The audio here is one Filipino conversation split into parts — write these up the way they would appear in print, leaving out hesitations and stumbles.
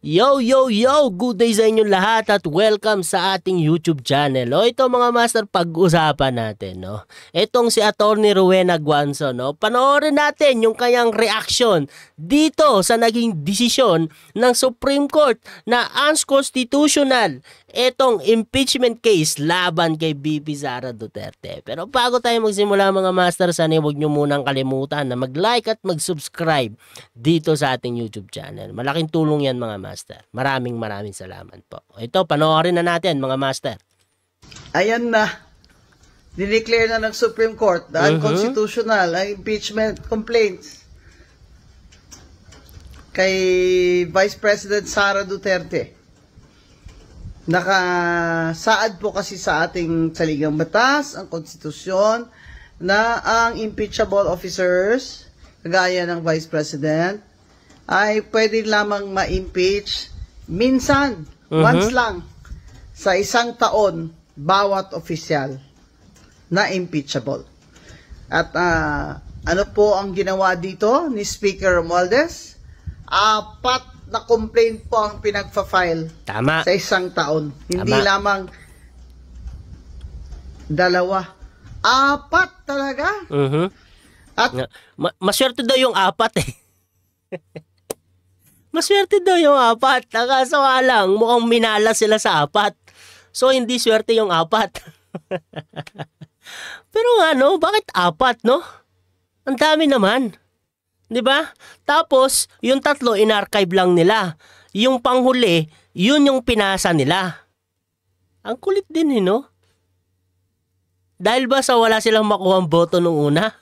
Yo, yo, yo! Good day sa inyong lahat at welcome sa ating YouTube channel. Ito mga master, pag-usapan natin. Itong si Attorney Rowena Guanzo. Panoorin natin yung kanyang reaction dito sa naging desisyon ng Supreme Court na unconstitutional itong impeachment case laban kay BP Sara Duterte. Pero bago tayo magsimula mga master, sana huwag nyo munang kalimutan na mag-like at mag-subscribe dito sa ating YouTube channel. Malaking tulong yan mga master. Maraming salamat po. Ito, panoorin na natin mga master. Ayan na. Dineclare na ng Supreme Court na unconstitutional ang impeachment complaints kay Vice President Sara Duterte. Nakasaad po kasi sa ating saligang batas, ang konstitusyon, na ang impeachable officers, kagaya ng Vice President, ay pwede lamang ma-impeach minsan, once lang, sa isang taon, bawat opisyal na impeachable. At ano po ang ginawa dito ni Speaker Romualdez? 4 na complaint po ang pinagfa-file Tama. sa isang taon. Hindi Tama. lamang 2. 4 talaga. At Maswerte daw yung 4 eh. Maswerte daw yung 4. Kaso nga lang, mukhang minala sila sa 4. So, hindi swerte yung 4. Pero bakit 4, no? Ang dami naman. 'Di ba? Tapos, yung 3 in-archive lang nila. Yung panghuli, yun yung pinasa nila. Ang kulit din, no? Dahil ba sa wala silang makuhang boto nung una?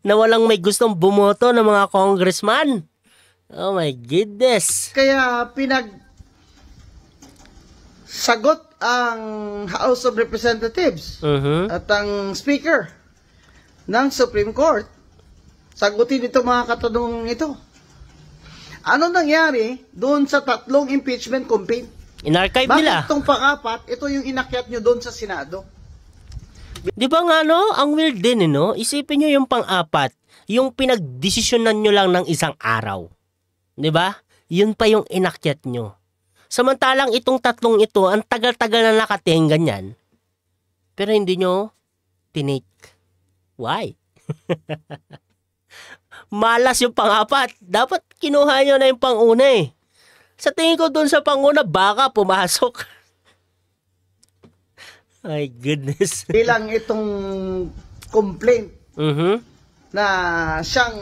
Na walang may gustong bumoto ng mga congressman? Oh my goodness. kaya sagot ang House of Representatives at ang Speaker ng Supreme Court. Sagutin ito mga katanungan ito. Ano nangyari doon sa 3 impeachment complaint? In-archive Bakit nila. itong pang-4, ito yung inakyat nyo doon sa Senado? Di ba ang weird din, no? Isipin nyo yung pang-4, yung pinagdesisyonan nyo lang ng isang araw. Di ba? Yun pa yung inakyat nyo. Samantalang itong 3 ito, ang tagal-tagal na nakating ganyan. Pero hindi nyo tinake. Why? Malas yung pang-4. Dapat kinuha nyo na yung pang-una eh. Sa tingin ko dun sa pang-una, baka pumasok. My goodness. Bilang itong complaint na siyang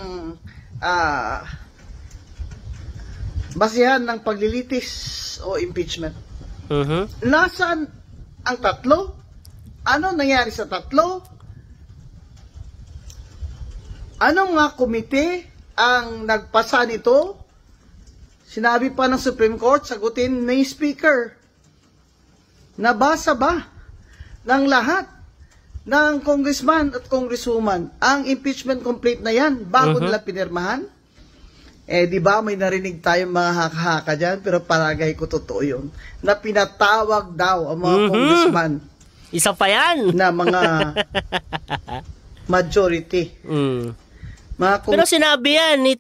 basihan ng paglilitis o impeachment. Nasaan ang 3? Ano nangyari sa 3? Anong nga komite ang nagpasa nito? Sinabi pa ng Supreme Court, sagutin ni Speaker. Nabasa ba ng lahat ng congressman at congresswoman ang impeachment complaint na yan bago nila pinirmahan? Di ba may narinig tayong mga haka-haka dyan, pero palagay ko totoo yun, na pinatawag daw ang mga congressman. Isa pa yan. Na mga majority. Pero sinabi yan ni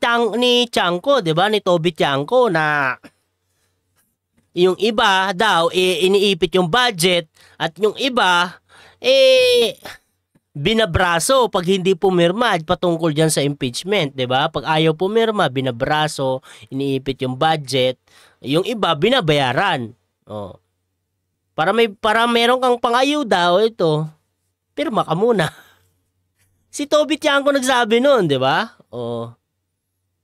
Tiangco, 'di ba? Ni Toby Tiangco na yung iba daw iniipit yung budget at yung iba binabraso pag hindi pumirma patungkol diyan sa impeachment, 'di ba? Pag ayaw pumirma, binabraso, iniipit yung budget, yung iba binabayaran. Para meron kang pangayuda ito. Pirma ka muna. Si Toby Tiangco nagsabi noon, 'di ba?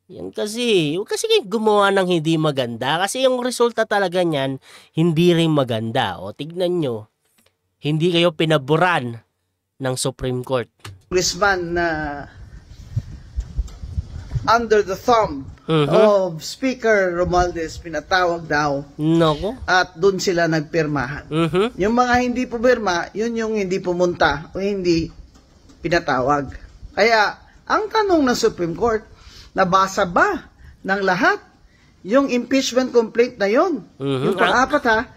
Yan kasi kayo gumawa ng hindi maganda kasi yung resulta talaga niyan hindi rin maganda. Tignan nyo. Hindi kayo pinaboran ng Supreme Court. Congressman na under the thumb of Speaker Romualdez pinatawag daw. Nako. At doon sila nagpirmahan. Yung mga hindi pumirma, yun yung hindi pumunta o hindi pinatawag. Kaya, ang tanong ng Supreme Court, nabasa ba ng lahat yung impeachment complaint na yun? Yung pang-4 ha?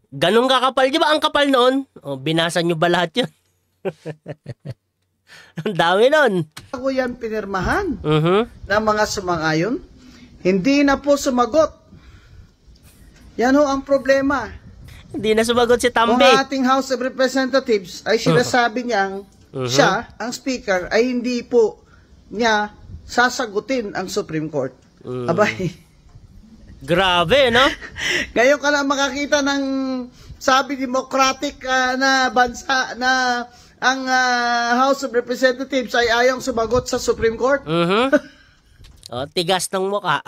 Ganun kakapal, di ba? Ang kapal noon. Binasa nyo ba lahat yun? Ang dami nun. Bago yan pinirmahan ng mga sumang-ayon, hindi na po sumagot Yan ho ang problema. Hindi na sumagot si Kung Tambi. ating House of Representatives ay sinasabi niyang siya, ang speaker, ay hindi po niya sasagutin ang Supreme Court. Abay, Grabe, no? ngayon ka lang makakita ng sabi democratic na bansa na ang House of Representatives ay ayong sumagot sa Supreme Court. O, tigas ng muka.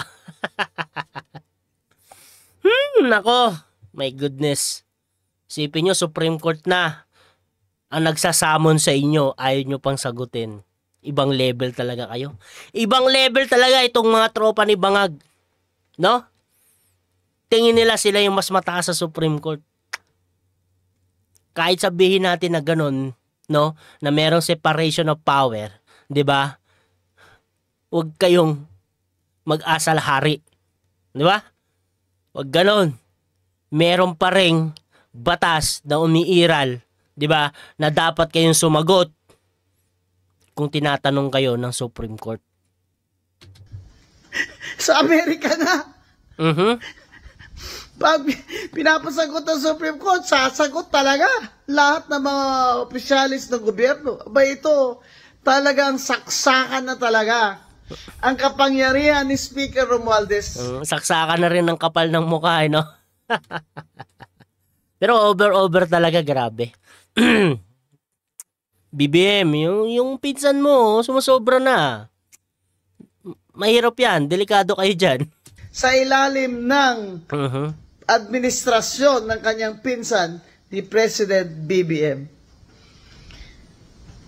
Nako. My goodness. Isipin nyo, Supreme Court na ang nagsasamon sa inyo, ayaw nyo pang sagutin. Ibang level talaga kayo. Ibang level talaga itong mga tropa ni Bangag. No? Tingin nila sila yung mas mataas sa Supreme Court. Kahit sabihin natin na ganun, no? Na merong separation of power, 'di ba? Huwag kayong mag-asal hari. 'Di ba? Huwag ganon. Meron pa ring batas na umiiral, 'di ba? Na dapat kayong sumagot kung tinatanong kayo ng Supreme Court. Sa Amerika na. Pag pinapasagot ng Supreme Court, sasagot talaga lahat ng mga opisyalis ng gobyerno. Aba ito, talagang saksakan na talaga ang kapangyarihan ni Speaker Romualdez. Saksakan na rin ng kapal ng mukha, no? Pero over talaga, grabe. BBM, yung pinsan mo, sumusobra na. Mahirap yan, delikado kayo dyan. Sa ilalim ng administrasyon ng kanyang pinsan, ni President BBM.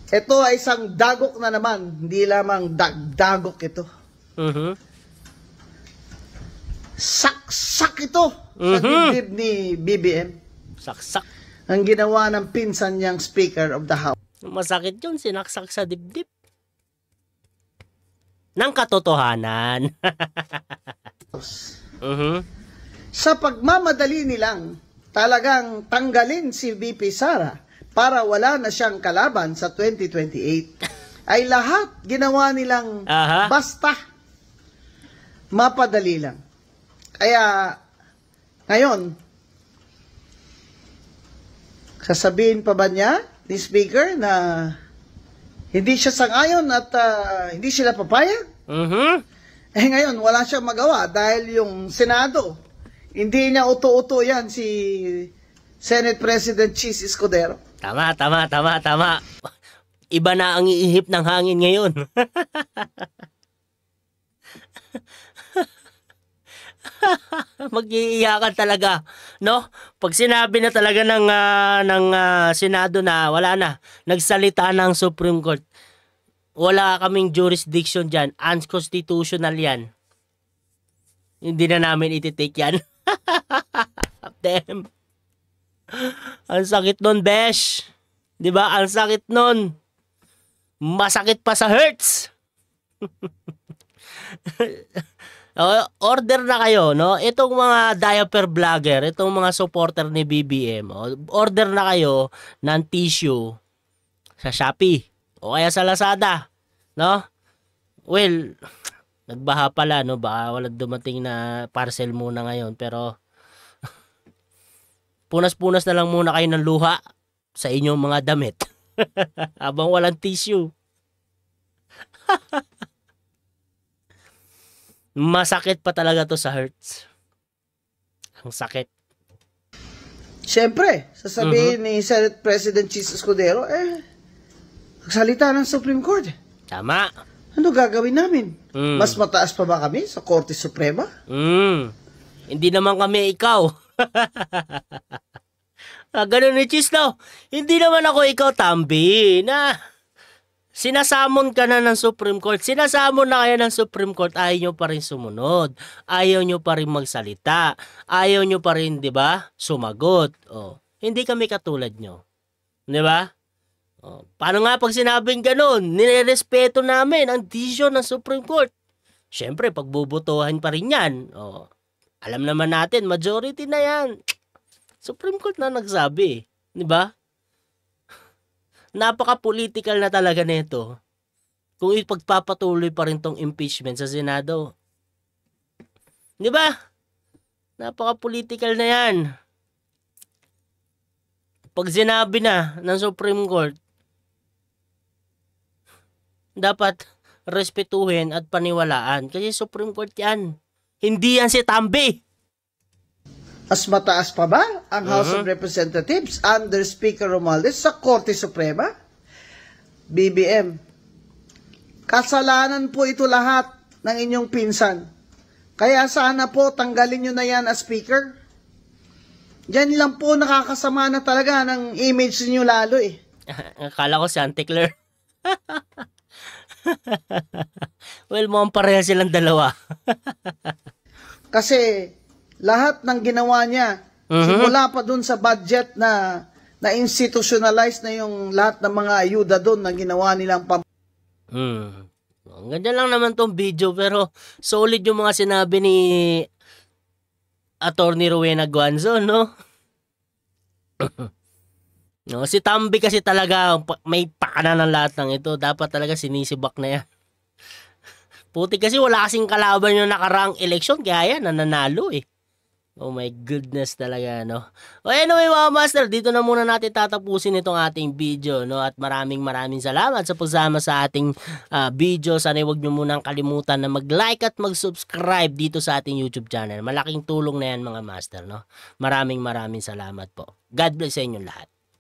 Ito ay isang dagok na naman, hindi lamang dagok ito. Saksak ito sa dibdib ni BBM. Saksak. Ang ginawa ng pinsan niyang Speaker of the House. Masakit yun, sinaksak sa dibdib. Ng katotohanan. Sa pagmamadali nilang talagang tanggalin si VP Sara para wala na siyang kalaban sa 2028, ay lahat ginawa nilang basta mapadali lang. Kaya ngayon, sasabihin pa ba niya ni Speaker na hindi siya sang-ayon at hindi sila papayag? Eh ngayon, wala siyang magawa dahil yung Senado, hindi niya uto-uto yan si Senate President Chis Escudero. Tama. Iba na ang iihip ng hangin ngayon. Mag-iiyakan talaga, no? Pag sinabi na talaga ng Senado na wala na, nagsalita ng Supreme Court, wala kaming jurisdiction dyan, unconstitutional yan. Hindi na namin ititake yan. Damn. Ang sakit nun, besh. Diba? Ang sakit nun. Masakit pa sa hurts. Order na kayo, no? Itong mga diaper vlogger, itong mga supporter ni BBM, order na kayo ng tissue sa Shopee o kaya sa Lazada, no? Well, nagbaha pala, no? Baka walang dumating na parcel muna ngayon, pero punas-punas na lang muna kayo ng luha sa inyong mga damit habang walang tissue. Masakit pa talaga to sa hurts. Ang sakit. Siyempre, sasabihin ni Senate President Chis Escudero, magsalita ng Supreme Court. Tama. Ano gagawin namin? Mas mataas pa ba kami sa Korte Suprema? Hindi naman kami ikaw. Ganun ni Chis, no? Hindi naman ako ikaw, Tambi, na sinasamon ka na ng Supreme Court. Sinasamon na kayo ng Supreme Court, ayaw nyo pa rin sumunod. Ayaw nyo pa rin magsalita. Ayaw nyo pa rin, di ba, sumagot. Hindi kami katulad nyo. Di ba? Paano nga pag sinabing ganun? Nirerespeto namin ang desisyon ng Supreme Court. Siyempre, pagbubutuhan pa rin yan. Alam naman natin, majority na yan. Supreme Court na nagsabi. Di ba? Napaka-political na talaga nito. Kung ipagpapatuloy pa rin tong impeachment sa Senado. Di ba? Napaka-political na yan. Pag sinabi na ng Supreme Court, dapat respetuhin at paniwalaan. Kasi Supreme Court yan. Hindi yan si Tambi. Mas mataas pa ba ang House of Representatives under Speaker Romualdez sa Korte Suprema? BBM, kasalanan po ito lahat ng inyong pinsan. Kaya sana po tanggalin nyo na yan as Speaker. Diyan lang po nakakasama na talaga ng image niyo lalo eh. Akala ko si Auntie Claire. Well, mukhang pareha silang dalawa. Kasi lahat ng ginawa niya, simula pa dun sa budget na institutionalize na yung lahat ng mga ayuda dun na ginawa nilang Ang ganda lang naman tong video, pero solid yung mga sinabi ni Attorney Rowena Guanzo, no? No, si Tambi kasi talaga may pakana ng lahat ng ito. Dapat talaga sinisibak na yan. Puti kasi wala kasing kalaban yung nakaraang eleksyon, kaya yan, nananalo eh. Oh my goodness talaga, no? O anyway mga master, dito na muna natin tatapusin itong ating video, no? At maraming salamat sa pagsama sa ating video. Sana huwag nyo munang kalimutan na mag-like at mag-subscribe dito sa ating YouTube channel. Malaking tulong na yan mga master, no? Maraming salamat po. God bless sa inyong lahat.